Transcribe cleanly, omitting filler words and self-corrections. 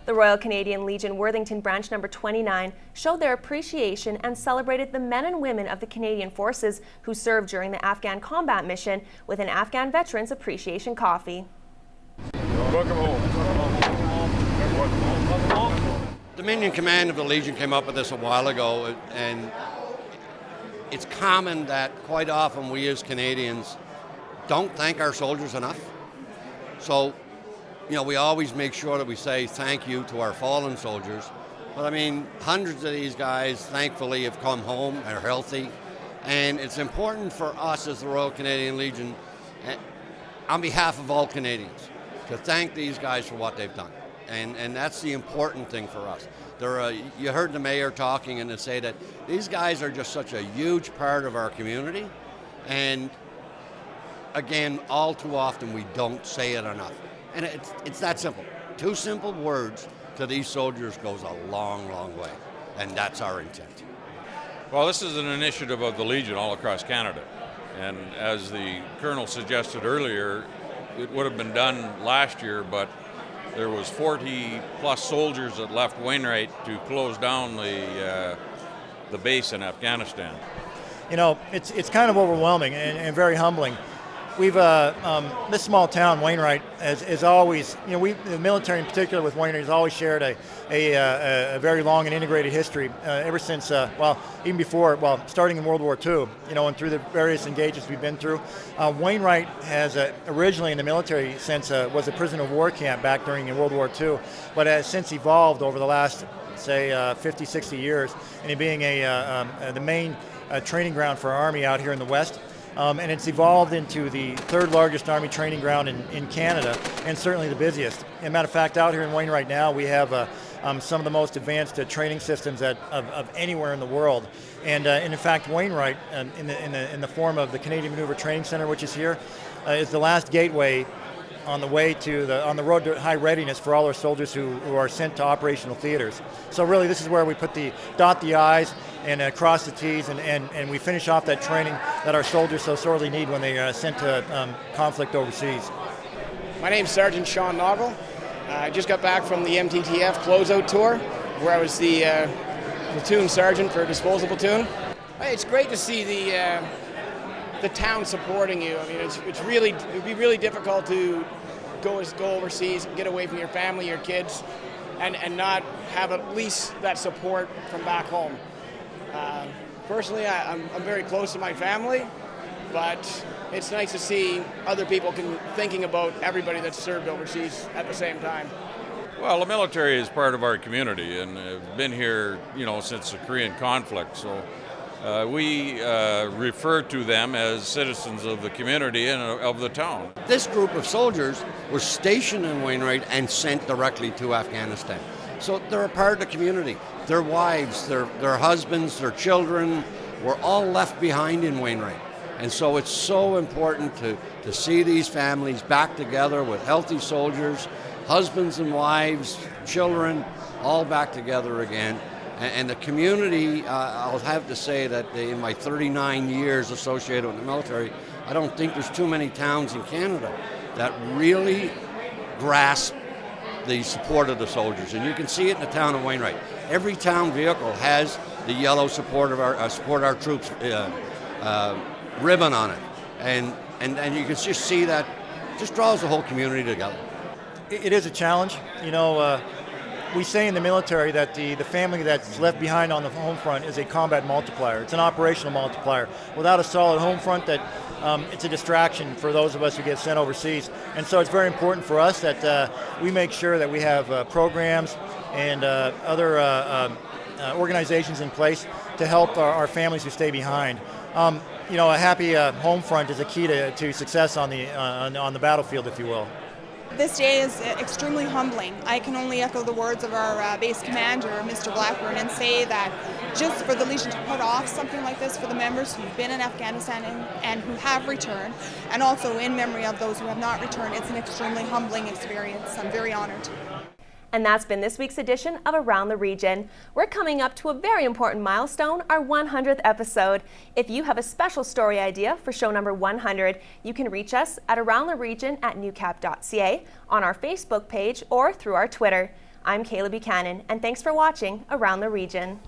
The Royal Canadian Legion Worthington Branch number 29 showed their appreciation and celebrated the men and women of the Canadian Forces who served during the Afghan combat mission with an Afghan Veterans Appreciation Coffee. Welcome home. Dominion Command of the Legion came up with this a while ago, and it's common that quite often we as Canadians don't thank our soldiers enough. So, we always make sure that we say thank you to our fallen soldiers. But I mean, hundreds of these guys, thankfully, have come home and are healthy. And it's important for us as the Royal Canadian Legion, on behalf of all Canadians, to thank these guys for what they've done. And that's the important thing for us. You heard the mayor talking and to say that these guys are just such a huge part of our community. And again, all too often we don't say it enough. And it's that simple. 2 simple words to these soldiers goes a long, long way. And that's our intent. Well, this is an initiative of the Legion all across Canada. And as the Colonel suggested earlier, it would have been done last year, but there was 40 plus soldiers that left Wainwright to close down the base in Afghanistan. It's kind of overwhelming and very humbling. We've this small town, Wainwright, is always, the military in particular with Wainwright has always shared a very long and integrated history ever since, even before, starting in World War II, and through the various engagements we've been through. Wainwright has originally in the military sense was a prisoner of war camp back during World War II, but has since evolved over the last, say, 50, 60 years into being the main training ground for our Army out here in the West. And it's evolved into the 3rd largest Army training ground in Canada, and certainly the busiest. As a matter of fact, out here in Wainwright now, we have some of the most advanced training systems of anywhere in the world. And in fact, Wainwright, in the form of the Canadian Maneuver Training Center, which is here, is the last gateway on the way on the road to high readiness for all our soldiers who are sent to operational theaters. So really, this is where we dot the I's and cross the T's, and we finish off that training that our soldiers so sorely need when they are sent to conflict overseas. My name's Sergeant Sean Noggle. I just got back from the MTTF closeout tour, where I was the platoon sergeant for a disposal platoon. It's great to see the town supporting you. I mean, it'd be really difficult to go overseas and get away from your family, your kids, and not have at least that support from back home. Personally, I'm very close to my family, but it's nice to see other people thinking about everybody that's served overseas at the same time. Well, the military is part of our community and have been here, since the Korean conflict. So we refer to them as citizens of the community and of the town. This group of soldiers was stationed in Wainwright and sent directly to Afghanistan. So they're a part of the community. Their wives, their husbands, their children were all left behind in Wainwright. And so it's so important to see these families back together with healthy soldiers, husbands and wives, children, all back together again. And the community, I'll have to say that in my 39 years associated with the military, I don't think there's too many towns in Canada that really grasp the support of the soldiers. And you can see it in the town of Wainwright. Every town vehicle has the yellow support our troops ribbon on it. And you can just see that just draws the whole community together. It is a challenge. We say in the military that the family that's left behind on the home front is a combat multiplier. It's an operational multiplier. Without a solid home front, it's a distraction for those of us who get sent overseas. And so it's very important for us that we make sure that we have programs and other organizations in place to help our families who stay behind. A happy home front is a key to success on the battlefield, if you will. This day is extremely humbling. I can only echo the words of our base commander, Mr. Blackburn, and say that just for the Legion to put off something like this for the members who've been in Afghanistan and who have returned, and also in memory of those who have not returned, it's an extremely humbling experience. I'm very honored. And that's been this week's edition of Around the Region. We're coming up to a very important milestone, our 100th episode. If you have a special story idea for show number 100, you can reach us at aroundtheregion@newcap.ca, on our Facebook page, or through our Twitter. I'm Kayla Buchanan, and thanks for watching Around the Region.